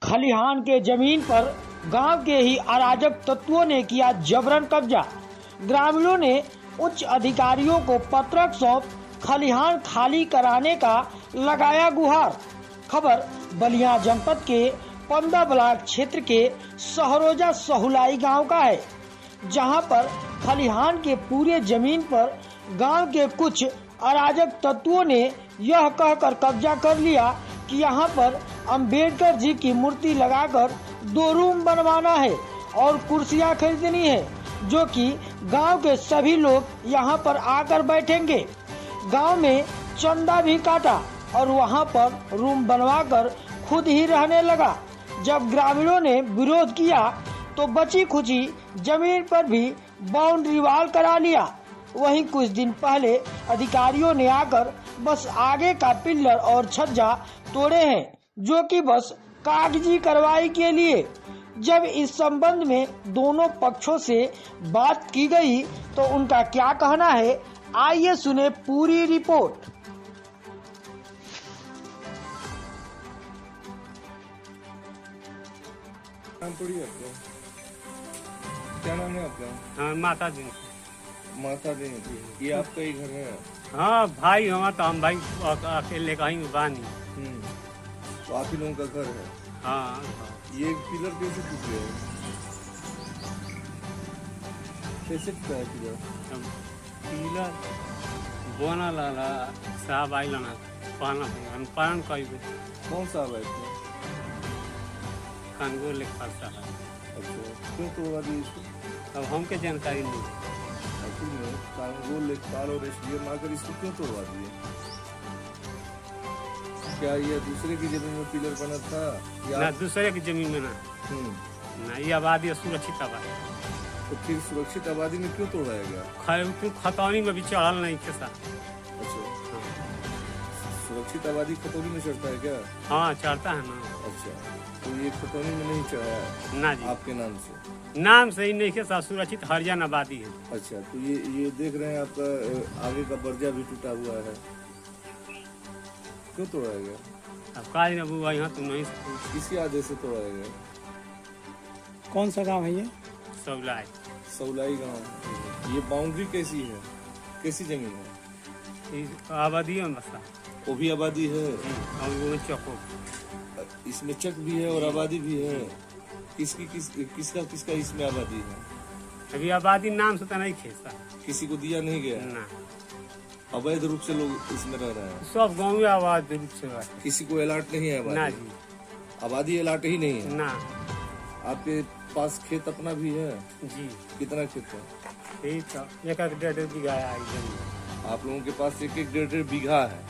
खलिहान के जमीन पर गांव के ही अराजक तत्वों ने किया जबरन कब्जा। ग्रामीणों ने उच्च अधिकारियों को पत्रक सौंप खलिहान खाली कराने का लगाया गुहार। खबर बलिया जनपद के 15 ब्लॉक क्षेत्र के सहरोजा सहुलाई गांव का है, जहां पर खलिहान के पूरे जमीन पर गांव के कुछ अराजक तत्वों ने यह कहकर कब्जा कर लिया कि यहां पर अंबेडकर जी की मूर्ति लगाकर 2 रूम बनवाना है और कुर्सियां खरीदनी है, जो कि गांव के सभी लोग यहां पर आकर बैठेंगे। गांव में चंदा भी काटा और वहां पर रूम बनवाकर खुद ही रहने लगा। जब ग्रामीणों ने विरोध किया तो बची खुची जमीन पर भी बाउंड्री वॉल करा लिया। वहीं कुछ दिन पहले अधिकारियों ने आकर बस आगे का पिल्लर और छज्जा तोड़े हैं, जो कि बस कागजी कार्रवाई के लिए। जब इस संबंध में दोनों पक्षों से बात की गई तो उनका क्या कहना है, आइए सुने पूरी रिपोर्ट। क्या नाम है आपका? हाँ, माता जी। माता दी, ये आपका ही घर है? हाँ भाई, हमारा तो हम भाई अकेले कहीं बानी। तो आप ही लोगों का घर है? हाँ। ये पिलर कैसे टूट गया? कैसे टूटा है पिलर? पिलर बोना लाला साहब आई लाना पान कई कौन सा है इसमें? कानगो लेखपाल साहब। अच्छा, क्यों तोड़ा दिया इसको? अब हमके जानकारी नहीं। कानगो लेखपाल और एसडीएम आकर इसको क्यों तोड़वा दिए? क्या ये दूसरे की जमीन में पिलर बना था या ना दूसरे की जमीन में ना ये आबादी सुरक्षित आबादी। तो फिर सुरक्षित आबादी में क्यों तोड़ाया गया? खतौनी में भी चढ़ल नहीं के साथ। अच्छा, सुरक्षित आबादी खतौनी में चढ़ता है क्या? हाँ चढ़ता है ना। अच्छा, तो ये खतौनी में नहीं चढ़ा है ना जी, आपके नाम से ही नहीं के साथ सुरक्षित हरियाण आबादी है। अच्छा, तो ये देख रहे हैं आपका आगे का बर्जा भी टूटा हुआ है, क्यों तोड़ाया गया? अब काज न यहाँ तो नहीं किसी आदेश से तोड़ाया गया? कौन सा गांव है ये? सौलाई। सौलाई गांव। ये बाउंड्री कैसी है, कैसी जमीन है? आबादी है बसा, वो भी आबादी है? चौको इसमें चक भी है और आबादी भी है। किसका इसमें आबादी है? अभी आबादी नाम से तो नहीं खेसा, किसी को दिया नहीं गया ना। अवैध रूप से लोग इसमें रह रहे हैं? सब गाँव में आबाद रूप से किसी को अलर्ट नहीं है आबादी? ना जी, आबादी अलर्ट ही नहीं है ना। आपके पास खेत अपना भी है जी। कितना खेत है? ठीक है, 1-1.5 बीघा है जमीन। आप लोगों के पास 1-1.5 बीघा है,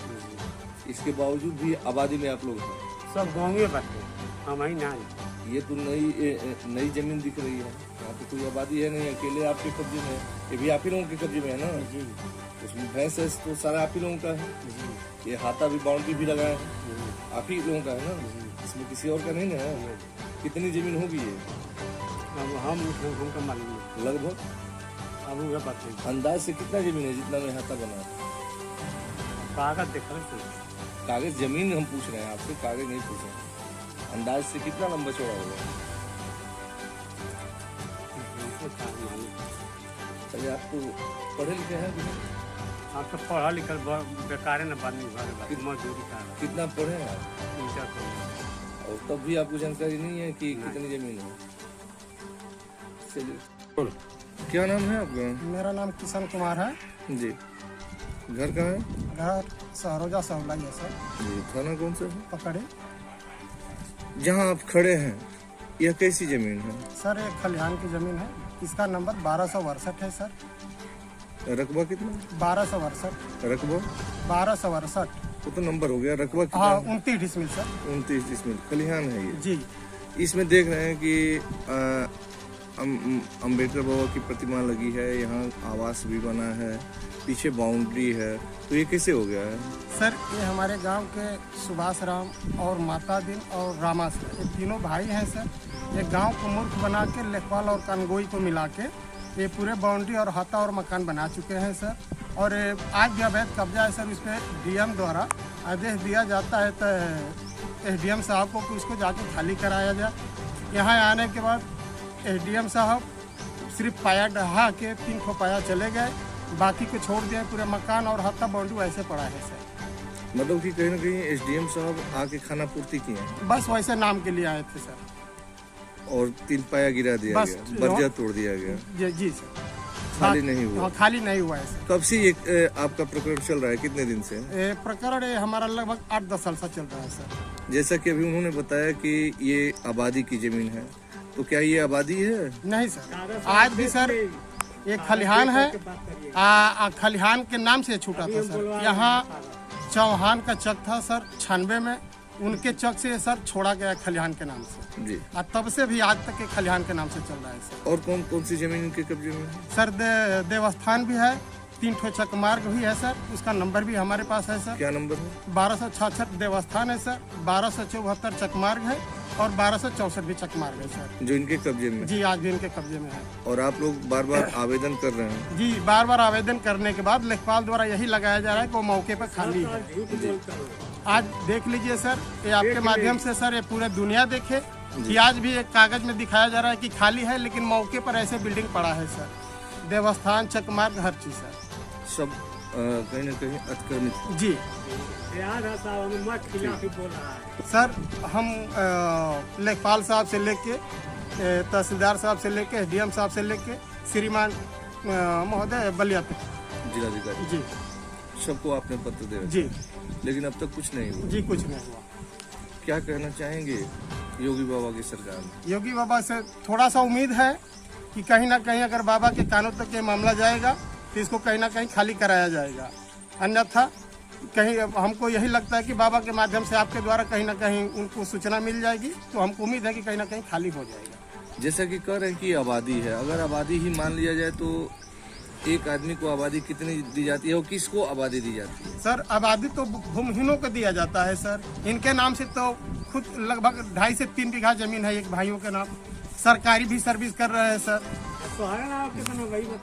इसके बावजूद भी आबादी में आप लोग हैं? सब गाँव में बात हम ही ना। ये तो नई जमीन दिख रही है, यहाँ पे कोई आबादी है नहीं, अकेले आपके कब्जे में है। ये भी आप ही लोगों के कब्जे में है ना? जी। उसमें भैंस है तो सारा आप ही लोगों का है जी। ये हाथा भी बाउंड्री भी लगाया है, आप ही लोगों का है ना? इसमें किसी और का नहीं ना है? कितनी जमीन होगी ये? अब हमको मालूम लगभग अब वो बात नहीं। अंदाज से कितना जमीन है जितना में हाथा बना है? कागज देखा कागज जमीन हम पूछ रहे हैं आपसे, कागज नहीं पूछ रहे हैं। अंदाज से कितना लंबा चौड़ा होगा? चलिए, आप तो पढ़े लिखे हैं? आप तो पढ़ा लिखा बेकार है ना, मजदूरी का। कितना पढ़े हैं आप? और तब भी आपको जानकारी नहीं है कि कितनी जमीन है? चलिए, क्या नाम है आपका? मेरा नाम किशन कुमार है जी। घर कहाँ है? घर सहरोजा सहुलाई है सर। जी। थाना कौन सा है? पकड़े। जहाँ आप खड़े हैं यह कैसी जमीन है? सर एक खलिहान की जमीन है, इसका नंबर 1262 है सर। रकबा कितना? 1262। रकबा 1262। वो तो नंबर हो गया, रकबा कितना? हाँ 29 डिसमिल सर। 29 डिसमिल खलिहान है ये जी। इसमें देख रहे हैं कि अम्बेडकर बाबा की प्रतिमा लगी है, यहाँ आवास भी बना है, पीछे बाउंड्री है, तो ये कैसे हो गया है? सर ये हमारे गांव के सुभाष राम और माता दिन और रामा सर, ये तीनों भाई हैं सर। ये गांव को मूर्ख बना के लेखपाल और कानगोई को मिला के ये पूरे बाउंड्री और हाथा और मकान बना चुके हैं सर। और आज भी अवैध कब्जा है सर, इस पर डीएम द्वारा आदेश दिया जाता है तो एसडीएम साहब को कि उसको जाके खाली कराया जाए। यहाँ आने के बाद एसडीएम साहब सिर्फ पाया ढहा के 3 ठो पाया चले गए, बाकी को छोड़ दिया। पूरे मकान और हत्ता बाउंड्री वैसे पड़ा है सर। मतलब कि कहीं ना कहीं एसडीएम साहब आके खाना पूर्ति किए हैं बस वैसे नाम के लिए आए थे सर। और 3 पाया गिरा दिया बस, गया, बर्जा तोड़ दिया गया, जी सर। खाली नहीं हुआ। हाँ, खाली नहीं हुआ है सर। कब से ये आपका प्रकरण चल रहा है, कितने दिन से? प्रकरण हमारा लगभग 8-10 साल से चल रहा है सर। जैसा कि अभी उन्होंने बताया कि ये आबादी की जमीन है, तो क्या ये आबादी है? नहीं सर, आज भी सर एक खलिहान है। खलिहान के नाम से छूटा था सर। यहाँ चौहान का चक था सर 96 में, उनके चक से सर छोड़ा गया खलिहान के नाम से जी। तब से भी आज तक के खलिहान के नाम से चल रहा है सर। और कौन कौन सी जमीन के कब्जे में है? सर देवस्थान भी है, 3 ठो चक मार्ग भी है सर, उसका नंबर भी हमारे पास है सर। क्या नंबर है? 1266 देवस्थान है सर, 1274 चक मार्ग है और 1264 भी चक मार्ग है सर। जो इनके कब्जे में? जी, आज भी इनके कब्जे में है। और आप लोग बार बार आवेदन कर रहे हैं? जी, बार बार आवेदन करने के बाद लेखपाल द्वारा यही लगाया जा रहा है कि वो मौके पर खाली है। आज देख लीजिए सर, ये आपके माध्यम से सर ये पूरे दुनिया देखे कि आज भी एक कागज में दिखाया जा रहा है कि खाली है, लेकिन मौके पर ऐसे बिल्डिंग पड़ा है सर। देवस्थान, चकमार्ग, हर चीज सर सब कहीं ना कहीं अतिक्रमित। जी सर, हम लेखपाल साहब से लेके तहसीलदार साहब से लेके एसडीएम साहब से लेके श्रीमान महोदय बलिया तक, जिलाधिकारी जी सबको आपने पत्र दे जी लेकिन अब तक कुछ नहीं हुआ। जी, कुछ नहीं हुआ। क्या कहना चाहेंगे योगी बाबा की सरकार में? योगी बाबा से थोड़ा सा उम्मीद है कि कहीं ना कहीं अगर बाबा के कानों तक ये मामला जाएगा तो इसको कहीं ना कहीं खाली कराया जाएगा। अन्यथा कहीं हमको यही लगता है कि बाबा के माध्यम से आपके द्वारा कहीं ना कहीं उनको सूचना मिल जाएगी, तो हमको उम्मीद है कि कहीं ना कहीं खाली हो जाएगा। जैसा कि कह रहे हैं कि आबादी है, अगर आबादी ही मान लिया जाए तो एक आदमी को आबादी कितनी दी जाती है और किसको आबादी दी जाती है? सर, आबादी तो भूमिहीनों को दिया जाता है सर। इनके नाम से तो खुद लगभग 2.5 से 3 बीघा जमीन है एक भाइयों के नाम। सरकारी भी सर्विस कर रहे हैं सर।